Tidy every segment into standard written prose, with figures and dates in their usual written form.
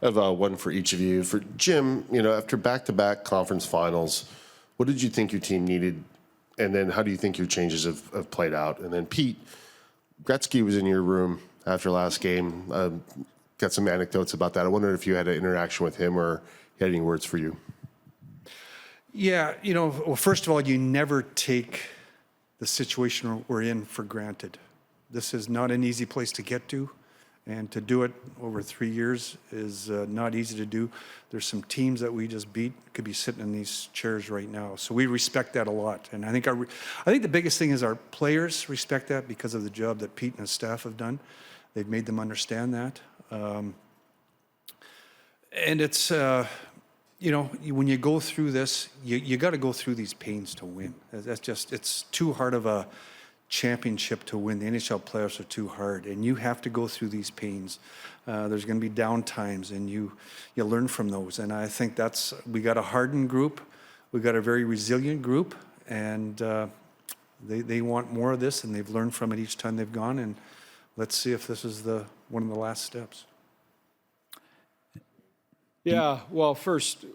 I have one for each of you. For Jim, after back-to-back conference finals, what did you think your team needed? And then how do you think your changes have played out? And then Pete, Gretzky was in your room after last game. Got some anecdotes about that. I wondered if you had an interaction with him or he had any words for you. Yeah, well, first of all, you never take the situation we're in for granted. This is not an easy place to get to, and to do it over 3 years is not easy to do. There's some teams that we just beat could be sitting in these chairs right now, so we respect that a lot. And I think the biggest thing is our players respect that because of the job that Pete and his staff have done. They've made them understand that, and it's. When you go through this, you got to go through these pains to win. It's too hard of a championship to win. The NHL playoffs are too hard, and you have to go through these pains. There's going to be down times, and you learn from those. And I think we got a hardened group, we got a very resilient group, and they want more of this, and they've learned from it each time they've gone. And let's see if this is one of the last steps. Yeah, well, first,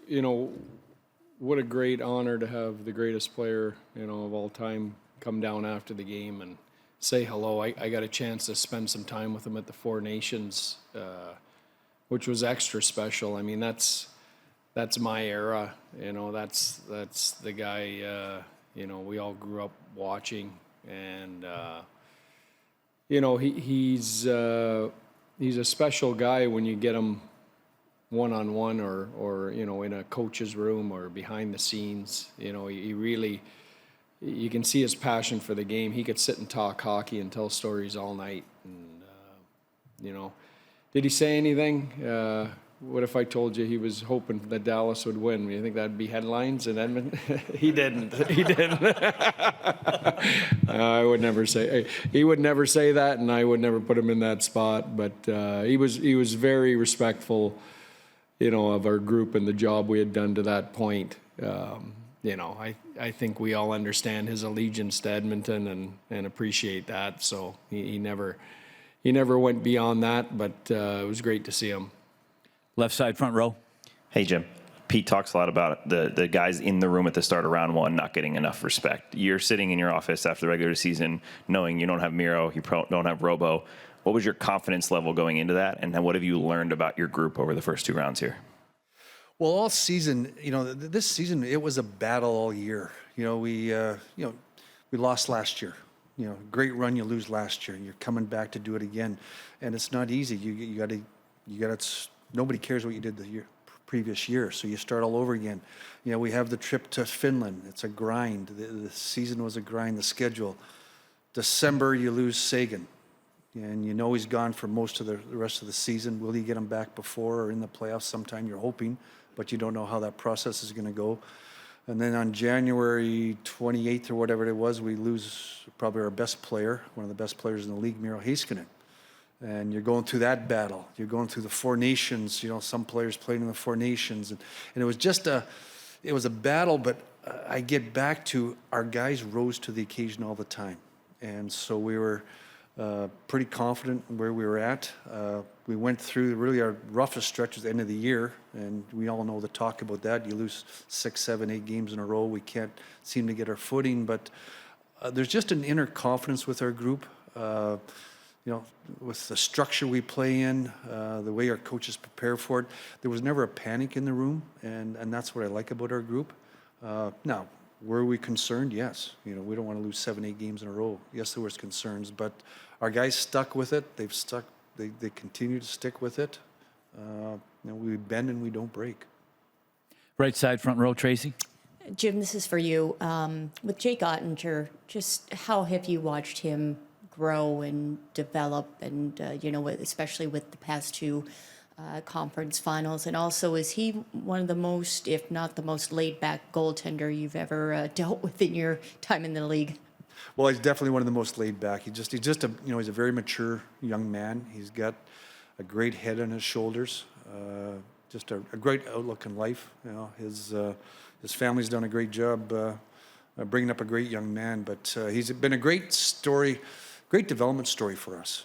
what a great honor to have the greatest player, of all time come down after the game and say hello. I got a chance to spend some time with him at the Four Nations, which was extra special. I mean, that's my era, that's the guy, we all grew up watching, and, he's a special guy when you get him one-on-one or in a coach's room or behind the scenes. He really, you can see his passion for the game. He could sit and talk hockey and tell stories all night. And, did he say anything? What if I told you he was hoping that Dallas would win? You think that'd be headlines in Edmonton? He didn't. I would never say. He would never say that, and I would never put him in that spot. But he was very respectful, of our group and the job we had done to that point. I think we all understand his allegiance to Edmonton and appreciate that. So he never went beyond that, but it was great to see him. Left side, front row. Hey, Jim. Pete talks a lot about the guys in the room at the start of round one not getting enough respect. You're sitting in your office after the regular season knowing you don't have Miro, you don't have Robo. What was your confidence level going into that, and what have you learned about your group over the first 2 rounds here? Well, all season, this season, it was a battle all year. We lost last year. Great run, you lose last year. You're coming back to do it again, and it's not easy. You got to. Nobody cares what you did the previous year, so you start all over again. We have the trip to Finland. It's a grind. The season was a grind. The schedule. December, you lose Sagan. And he's gone for most of the rest of the season. Will he get him back before or in the playoffs sometime? You're hoping, but you don't know how that process is going to go. And then on January 28th or whatever it was, we lose probably our best player, one of the best players in the league, Miro Heiskanen. And you're going through that battle. You're going through the Four Nations. Some players playing in the Four Nations. And it was just a battle, but I get back to our guys rose to the occasion all the time. And so we were pretty confident where we were at. We went through really our roughest stretch at the end of the year, and we all know the talk about that. You lose 6, 7, 8 games in a row. We can't seem to get our footing, but there's just an inner confidence with our group. With the structure we play in, the way our coaches prepare for it, there was never a panic in the room, and that's what I like about our group. Now, were we concerned? Yes. We don't want to lose 7, 8 games in a row. Yes, there was concerns, but our guys stuck with it. They've stuck. They continue to stick with it. We bend and we don't break. Right side, front row, Tracy. Jim, this is for you. With Jake Ottinger, just how have you watched him grow and develop, and especially with the past 2 conference finals? And also, is he one of the most, if not the most laid-back goaltender you've ever dealt with in your time in the league? Well, he's definitely one of the most laid back. He's just a he's a very mature young man. He's got a great head on his shoulders. Just a great outlook in life. His family's done a great job bringing up a great young man. But he's been a great story, great development story for us.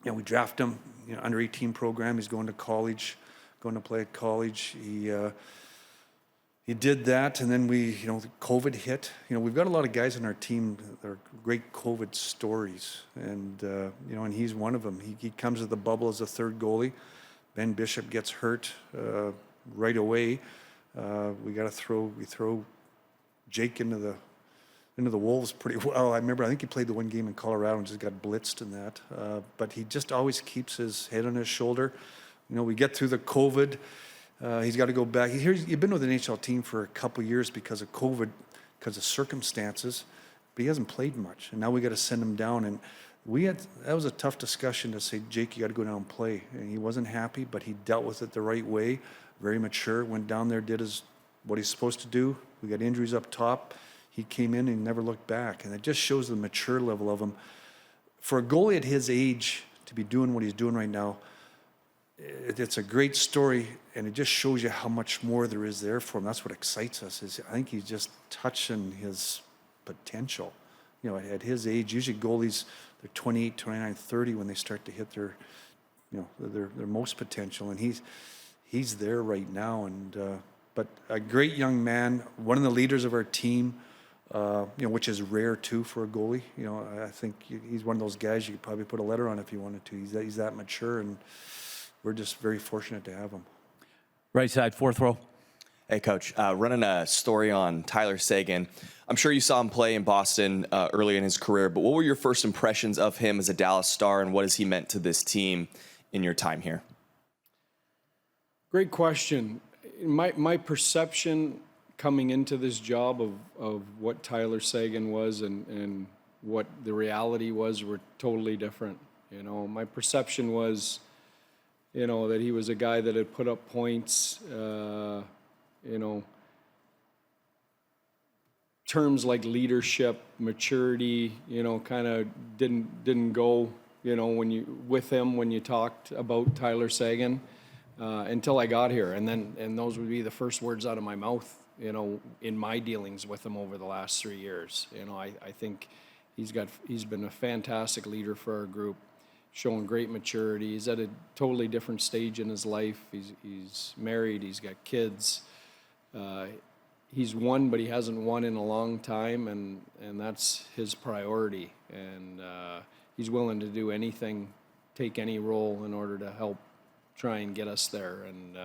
we draft him, under 18 program. He's going to college, going to play at college. He did that, and then COVID hit. We've got a lot of guys on our team that are great COVID stories, and and he's one of them. He comes to the bubble as a third goalie. Ben Bishop gets hurt right away. We throw Jake into the Wolves pretty well. I think he played the one game in Colorado and just got blitzed in that. But he just always keeps his head on his shoulder. We get through the COVID. He's got to go back. He's been with the NHL team for a couple of years because of COVID, because of circumstances, but he hasn't played much. And now we got to send him down. And that was a tough discussion to say, Jake, you got to go down and play. And he wasn't happy, but he dealt with it the right way, very mature, went down there, did what he's supposed to do. We got injuries up top. He came in and never looked back. And it just shows the mature level of him. For a goalie at his age to be doing what he's doing right now, it's a great story, and it just shows you how much more there is there for him. That's what excites us. I think he's just touching his potential. At his age, usually goalies, they're 28, 29, 30 when they start to hit their most potential, and he's there right now. And but a great young man, one of the leaders of our team, which is rare too for a goalie. I think he's one of those guys you could probably put a letter on if you wanted to. He's that mature, and we're just very fortunate to have him. Right side, fourth row. Hey, Coach. Running a story on Tyler Seguin. I'm sure you saw him play in Boston early in his career, but what were your first impressions of him as a Dallas Star, and what has he meant to this team in your time here? Great question. My perception coming into this job of what Tyler Seguin was and what the reality was were totally different. My perception was, that he was a guy that had put up points, terms like leadership, maturity, kind of didn't go, when you talked about Tyler Seguin, until I got here. And those would be the first words out of my mouth, in my dealings with him over the last 3 years. I think he's been a fantastic leader for our group, showing great maturity. He's at a totally different stage in his life. He's married, he's got kids. He's won, but he hasn't won in a long time, and that's his priority. And he's willing to do anything, take any role in order to help try and get us there. And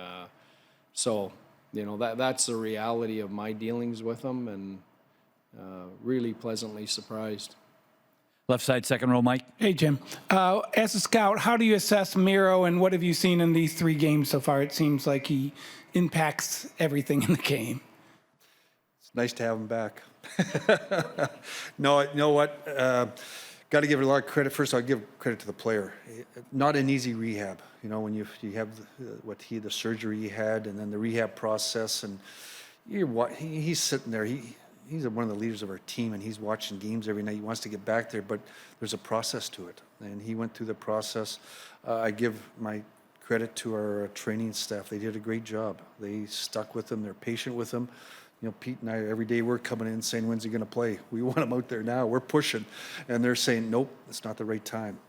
so, that's the reality of my dealings with him, and really pleasantly surprised. Left side, second row, Mike. Hey, Jim. As a scout, how do you assess Miro, and what have you seen in these 3 games so far? It seems like he impacts everything in the game. It's nice to have him back. No, you know what? Got to give it a lot of credit. First, I'll give credit to the player. Not an easy rehab. When you have the surgery he had, and then the rehab process, and he's sitting there. He's one of the leaders of our team, and he's watching games every night. He wants to get back there, but there's a process to it, and he went through the process. I give my credit to our training staff. They did a great job. They stuck with him. They're patient with him. Pete and I, every day we're coming in saying, when's he going to play? We want him out there now. We're pushing. And they're saying, nope, it's not the right time.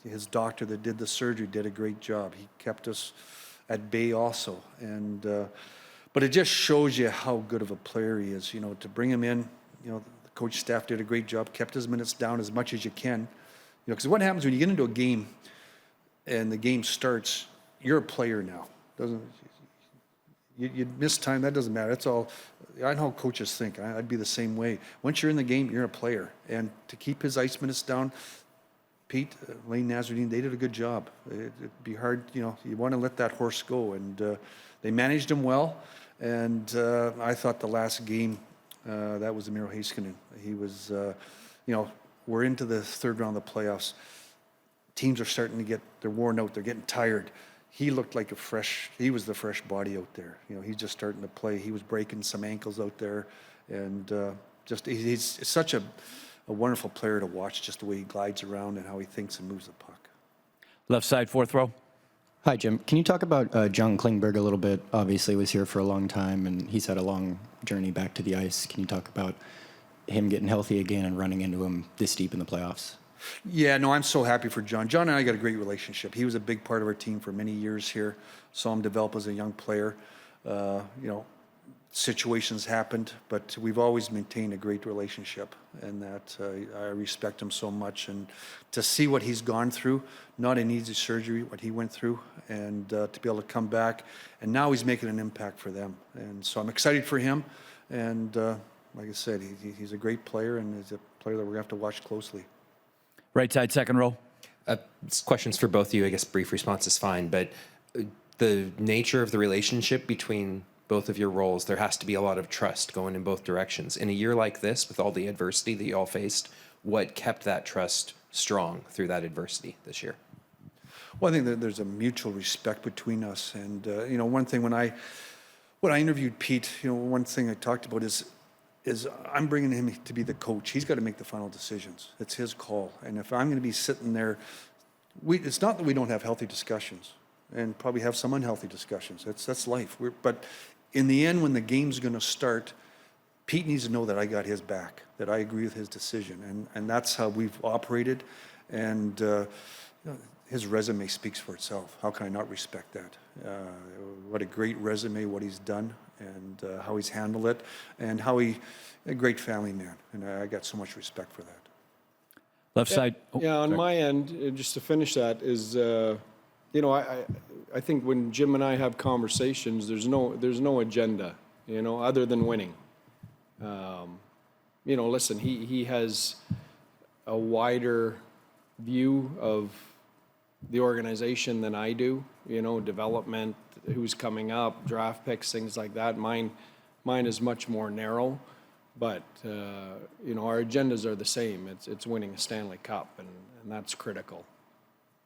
His doctor that did the surgery did a great job. He kept us at bay also. And but it just shows you how good of a player he is. To bring him in, the coach staff did a great job, kept his minutes down as much as you can. Because what happens when you get into a game and the game starts, you're a player now. You miss time, that doesn't matter. That's all. I know how coaches think. I'd be the same way. Once you're in the game, you're a player. And to keep his ice minutes down, Pete, Lane Nazardine, they did a good job. It'd be hard, you want to let that horse go. And they managed him well. And I thought the last game, that was Miro Heiskanen. He was, we're into the third round of the playoffs. Teams are starting to they're worn out. They're getting tired. He looked like he was the fresh body out there. He's just starting to play. He was breaking some ankles out there. And he's such a wonderful player to watch, just the way he glides around and how he thinks and moves the puck. Left side, fourth row. Hi, Jim. Can you talk about John Klingberg a little bit? Obviously was here for a long time, and he's had a long journey back to the ice. Can you talk about him getting healthy again and running into him this deep in the playoffs? Yeah, no, I'm so happy for John. John and I got a great relationship. He was a big part of our team for many years here. Saw him develop as a young player. Situations happened, but we've always maintained a great relationship, and that I respect him so much. And to see what he's gone through, not an easy surgery, what he went through, and to be able to come back, and now he's making an impact for them. And so I'm excited for him. And like I said, he's a great player, and he's a player that we're going to have to watch closely. Right side, second row. This question's for both of you. I guess brief response is fine, but the nature of the relationship between both of your roles, there has to be a lot of trust going in both directions. In a year like this, with all the adversity that you all faced, what kept that trust strong through that adversity this year? Well, I think that there's a mutual respect between us. And, one thing when I interviewed Pete, one thing I talked about is I'm bringing him to be the coach. He's got to make the final decisions. It's his call. And if I'm going to be sitting there, it's not that we don't have healthy discussions and probably have some unhealthy discussions. That's life. But in the end, when the game's going to start, Pete needs to know that I got his back, that I agree with his decision. And that's how we've operated. And his resume speaks for itself. How can I not respect that? What a great resume, what he's done, and how he's handled it, and how a great family man. And I got so much respect for that. Left side. Oh, Yeah, on sorry. my end, just to finish that is, I think when Jim and I have conversations, there's no agenda, other than winning. Listen, he has a wider view of the organization than I do, development, who's coming up, draft picks, things like that. Mine is much more narrow, but, our agendas are the same. It's winning a Stanley Cup, and that's critical.